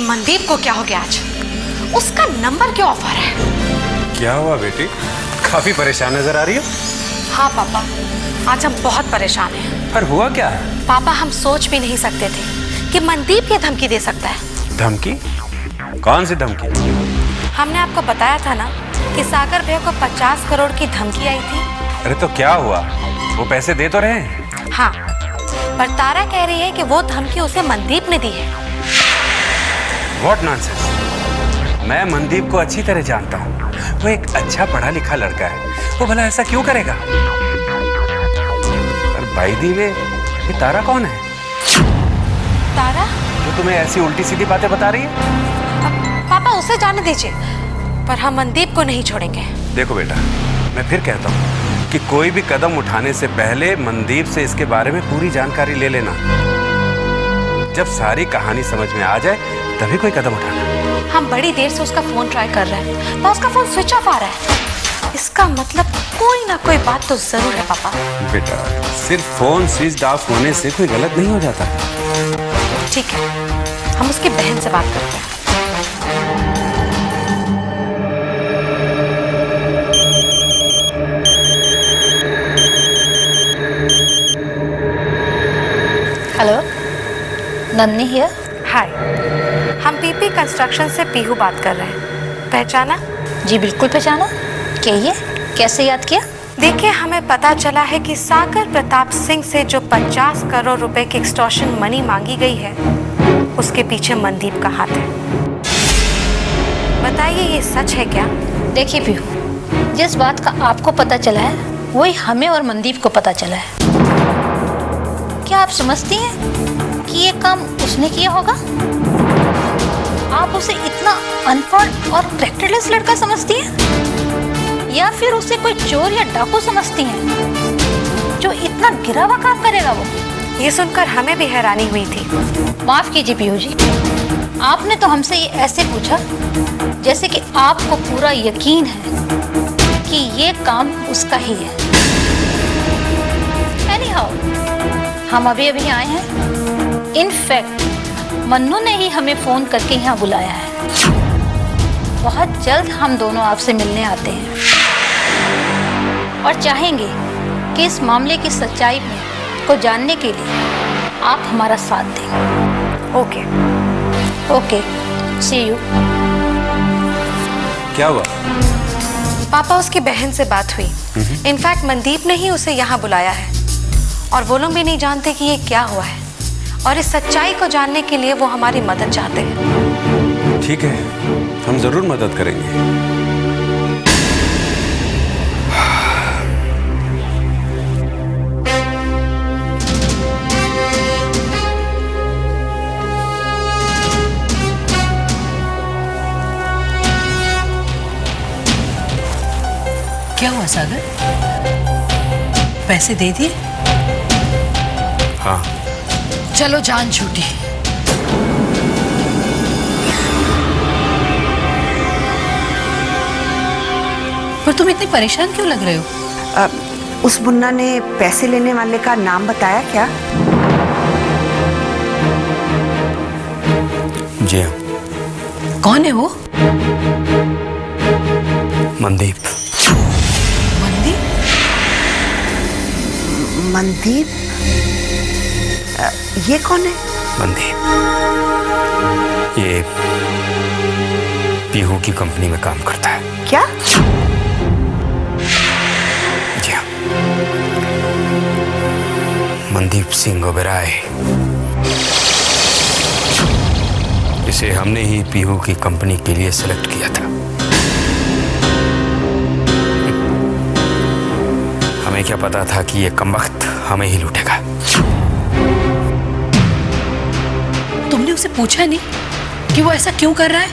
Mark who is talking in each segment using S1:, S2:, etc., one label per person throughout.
S1: मनदीप को क्या हो गया आज? उसका नंबर क्यों ऑफ आ रहा है?
S2: क्या हुआ बेटी, काफी परेशान नजर आ रही हो?
S1: हाँ पापा, आज हम बहुत परेशान हैं।
S2: पर हुआ क्या?
S1: पापा, हम सोच भी नहीं सकते थे कि मनदीप ये धमकी दे सकता है।
S2: धमकी? कौन सी धमकी?
S1: हमने आपको बताया था ना कि सागर भैया को 50 करोड़ की धमकी आई थी।
S2: अरे तो क्या हुआ, वो पैसे दे तो रहे हैं?
S1: हाँ, पर तारा कह रही है कि वो धमकी उसे मनदीप ने दी है।
S2: What nonsense! मैं मनदीप को अच्छी तरह जानता हूँ। वो एक अच्छा पढ़ा लिखा लड़का है, वो भला ऐसा क्यों करेगा? पर भाई दी वे, ये तारा कौन है?
S1: तारा?
S2: जो तुम्हें ऐसी उल्टी सीधी बातें बता रही है?
S1: पापा, उसे जाने दीजिए, पर हम मनदीप को नहीं छोड़ेंगे।
S2: देखो बेटा, मैं फिर कहता हूँ कि कोई भी कदम उठाने से पहले मनदीप से इसके बारे में पूरी जानकारी ले लेना। जब सारी कहानी समझ में आ जाए तभी कोई कदम उठाना।
S1: हम बड़ी देर से उसका फोन ट्राई कर रहे हैं, पर उसका फोन स्विच ऑफ आ रहा है। इसका मतलब कोई ना कोई बात तो जरूर है पापा।
S2: बेटा, सिर्फ फोन स्विच ऑफ होने से कोई गलत नहीं हो जाता।
S1: ठीक है, हम उसकी बहन से बात करते हैं।
S3: Hello, नन्नी here.
S1: हाय, हम पीपी कंस्ट्रक्शन से पीहू बात कर रहे हैं। पहचाना?
S3: जी बिल्कुल पहचाना। कहिए, कैसे याद किया?
S1: देखिए, हमें पता चला है कि सागर प्रताप सिंह से जो 50 करोड़ रुपए की एक्सटॉर्शन मनी मांगी गई है, उसके पीछे मनदीप का हाथ है। बताइए, ये सच है क्या?
S3: देखिए पीहू, जिस बात का आपको पता चला है वही हमें और मनदीप को पता चला है। क्या आप समझती हैं कि ये काम उसने किया होगा? आप उसे इतना अनपढ़ और कैरेक्टरलेस लड़का समझती हैं? या फिर उसे कोई चोर या डाकू समझती हैं जो इतना गिरा हुआ काम करेगा? वो
S1: ये सुनकर हमें भी हैरानी हुई थी।
S3: माफ कीजिए पीहू जी, आपने तो हमसे ये ऐसे पूछा जैसे कि आपको पूरा यकीन है कि ये काम उसका ही है। एनीहाउ, हम अभी अभी आए हैं। इनफैक्ट मन्नू ने ही हमें फोन करके यहाँ बुलाया है। बहुत जल्द हम दोनों आपसे मिलने आते हैं और चाहेंगे कि इस मामले की सच्चाई को जानने के लिए आप हमारा साथ दें।
S1: Okay
S3: okay, see you.
S2: क्या हुआ?
S1: पापा, उसकी बहन से बात हुई। इनफैक्ट मनदीप ने ही उसे यहाँ बुलाया है और वो लोग भी नहीं जानते कि ये क्या हुआ है, और इस सच्चाई को जानने के लिए वो हमारी मदद चाहते हैं।
S2: ठीक है, हम जरूर मदद करेंगे।
S4: क्या हुआ सागर, पैसे दे दिए?
S2: हाँ।
S4: चलो, जान छूटी। पर तुम इतनी परेशान क्यों लग रहे हो?
S5: उस मुन्ना ने पैसे लेने वाले का नाम बताया क्या?
S2: जी हाँ।
S4: कौन है वो?
S2: मनदीप।
S4: मनदीप?
S5: मनदीप? ये कौन है?
S6: मनदीप ये पीहू की कंपनी में काम करता है।
S5: क्या?
S6: जी हाँ, मनदीप सिंह ओबेरॉय, इसे हमने ही पीहू की कंपनी के लिए सेलेक्ट किया था। हमें क्या पता था कि ये कमबख्त हमें ही लूटेगा।
S4: तुमने उसे पूछा नहीं कि वो ऐसा क्यों कर रहा है?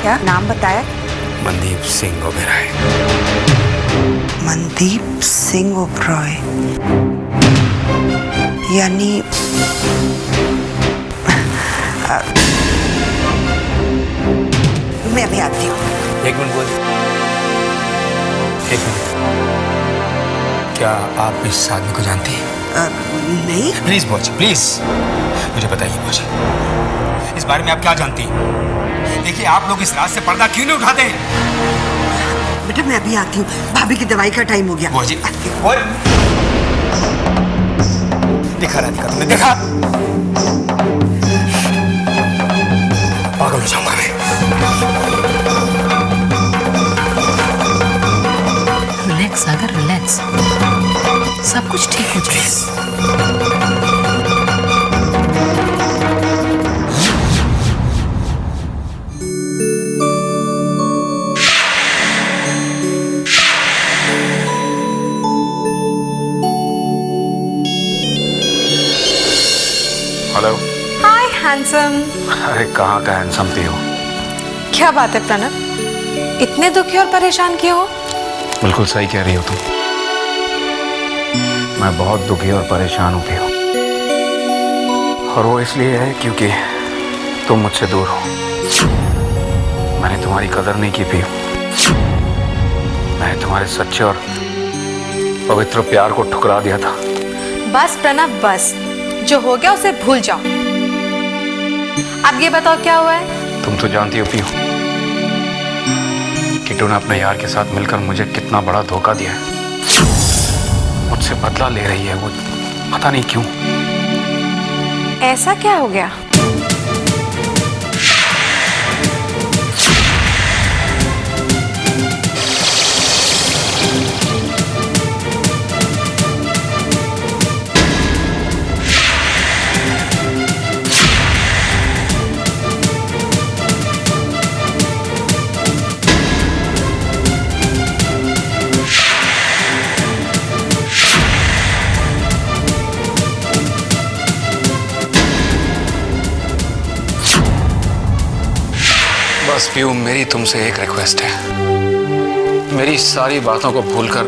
S5: क्या नाम बताया?
S6: मनदीप सिंह ओबेरॉय।
S5: मनदीप सिंह ओबेरॉय, यानी मैं अभी आती हूँ।
S6: एक मिनट बोल। एक मिनट, क्या आप इस आदमी को जानती हैं?
S5: नहीं।
S6: प्लीज पहुंचे, प्लीज मुझे बताइए। मुझे इस बारे में आप क्या जानती हैं? देखिए, आप लोग इस रात से पर्दा क्यों नहीं उठाते हैं?
S5: बेटा मैं अभी आती हूँ, भाभी की दवाई का टाइम हो गया।
S6: वो जी, और दिखा राधिका, तुमने देखा? पागल हो जाऊंगा मैं।
S4: रिलैक्स सागर, रिलैक्स, सब कुछ ठीक हो जाएगा।
S2: हेलो।
S1: हाय हैंडसम।
S2: अरे कहाँ का हैंडसम पीहू?
S1: क्या बात है प्रणव, इतने दुखी और परेशान क्यों हो?
S2: बिल्कुल सही कह रही हो तुम। मैं बहुत दुखी और परेशान हूँ पीहू, और वो इसलिए है क्योंकि तुम मुझसे दूर हो। मैंने तुम्हारी कदर नहीं की पीहू। मैंने तुम्हारे सच्चे और पवित्र प्यार को ठुकरा दिया था।
S1: बस प्रणव बस, जो हो गया उसे भूल जाओ। अब ये बताओ क्या हुआ है?
S2: तुम तो जानती हो पीहू, किट्टू ने अपने यार के साथ मिलकर मुझे कितना बड़ा धोखा दिया है। मुझसे बदला ले रही है वो, पता नहीं क्यों।
S1: ऐसा क्या हो गया?
S2: बस पीहू, मेरी तुमसे एक रिक्वेस्ट है। मेरी सारी बातों को भूलकर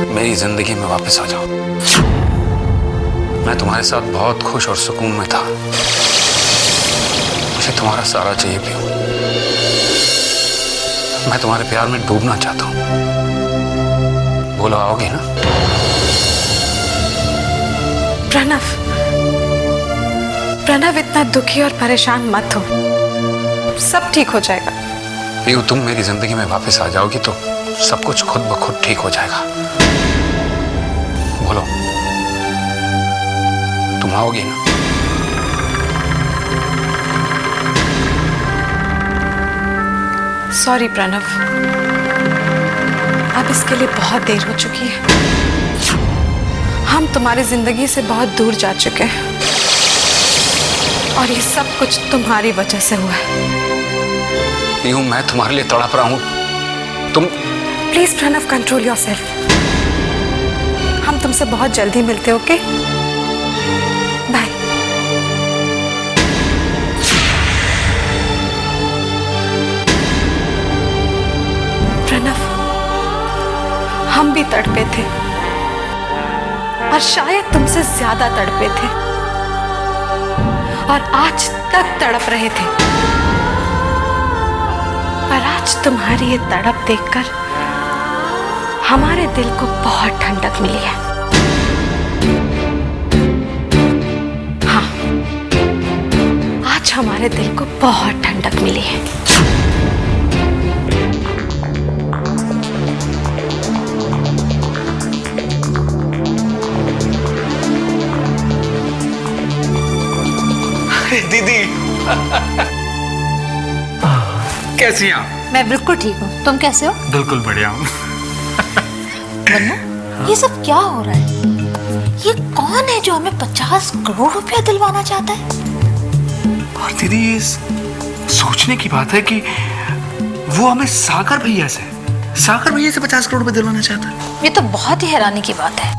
S2: मेरी जिंदगी में वापस आ जाओ। मैं तुम्हारे साथ बहुत खुश और सुकून में था। मुझे तुम्हारा सारा चाहिए पीहू। मैं तुम्हारे प्यार में डूबना चाहता हूँ। बोलो, आओगी ना?
S1: प्रणव, प्रणव इतना दुखी और परेशान मत हो, सब ठीक हो जाएगा।
S2: पीहू, तुम मेरी जिंदगी में वापस आ जाओगी तो सब कुछ खुद ब खुद ठीक हो जाएगा। बोलो, तुम आओगी ना?
S1: सॉरी प्रणव, अब इसके लिए बहुत देर हो चुकी है। हम तुम्हारी जिंदगी से बहुत दूर जा चुके हैं, और ये सब कुछ तुम्हारी वजह से हुआ है।
S2: पीहू, मैं तुम्हारे लिए तड़प रहा हूं। तुम
S1: प्लीज प्रणव, कंट्रोल योरसेल्फ। हम तुमसे बहुत जल्दी मिलते, ओके? बाय। प्रणव, हम भी तड़पे थे, और शायद तुमसे ज्यादा तड़पे थे, और आज तक तड़प रहे थे। पर आज तुम्हारी ये तड़प देखकर हमारे दिल को बहुत ठंडक मिली है। हाँ, आज हमारे दिल को बहुत ठंडक मिली है।
S6: दीदी कैसी हैं आप?
S3: मैं बिल्कुल ठीक हूँ, तुम कैसे हो?
S6: बिल्कुल बढ़िया हूँ।
S3: बन्नू, ये सब क्या हो रहा है? ये कौन है जो हमें 50 करोड़ रुपया दिलवाना चाहता है?
S7: और दीदी, ये सोचने की बात है कि वो हमें सागर भैया से 50 करोड़ रुपए दिलवाना चाहता है।
S3: ये तो बहुत ही हैरानी की बात है।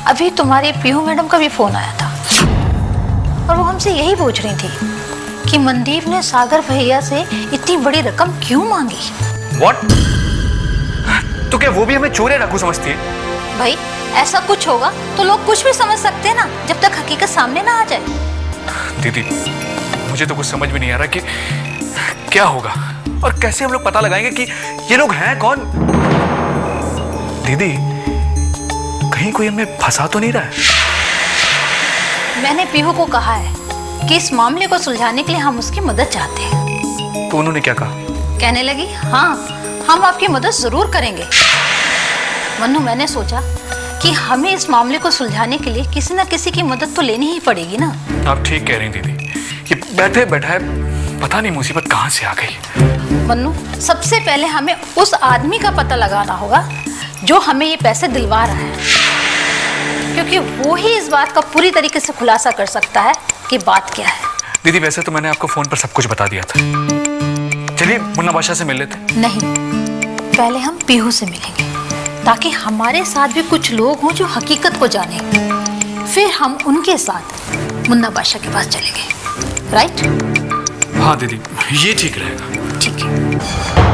S3: अभी तुम्हारी पीहू मैडम का भी फोन आया था, और वो हमसे यही पूछ रही थी कि मनदीप ने सागर भैया से इतनी बड़ी रकम क्यों मांगी।
S7: What? तो क्या वो भी हमें चोर या डाकू समझती है?
S3: भाई, ऐसा कुछ होगा तो लोग कुछ भी समझ सकते हैं ना, जब तक हकीकत सामने ना आ जाए।
S7: दीदी, मुझे तो कुछ समझ में नहीं आ रहा कि क्या होगा और कैसे हम लोग पता लगाएंगे कि ये लोग हैं कौन। दीदी, कहीं कोई हमें फंसा तो नहीं रहा है?
S3: मैंने पीहू को कहा है कि इस मामले को सुलझाने के लिए हम उसकी मदद चाहते हैं।
S7: तो उन्होंने क्या कहा?
S3: कहने लगी हाँ, हम आपकी मदद जरूर करेंगे। मन्नू, मैंने सोचा कि हमें इस मामले को सुलझाने के लिए किसी न किसी की मदद तो लेनी ही पड़ेगी ना।
S7: आप ठीक कह रही दीदी, ये बैठे बैठे पता नहीं मुसीबत कहाँ से आ गई।
S3: मन्नू, सबसे पहले हमें उस आदमी का पता लगाना होगा जो हमें ये पैसे दिलवा रहा है, क्योंकि वो ही इस बात का पूरी तरीके से खुलासा कर सकता है कि बात क्या है।
S7: दीदी वैसे तो मैंने आपको फोन पर सब कुछ बता दिया था। चलिए मुन्ना बादशाह से मिल लेते।
S3: नहीं, पहले हम पीहू से मिलेंगे ताकि हमारे साथ भी कुछ लोग हों जो हकीकत को जाने। फिर हम उनके साथ मुन्ना बादशाह के पास चलेंगे। राइट?
S7: हाँ दीदी, ये ठीक रहेगा।
S3: ठीक है।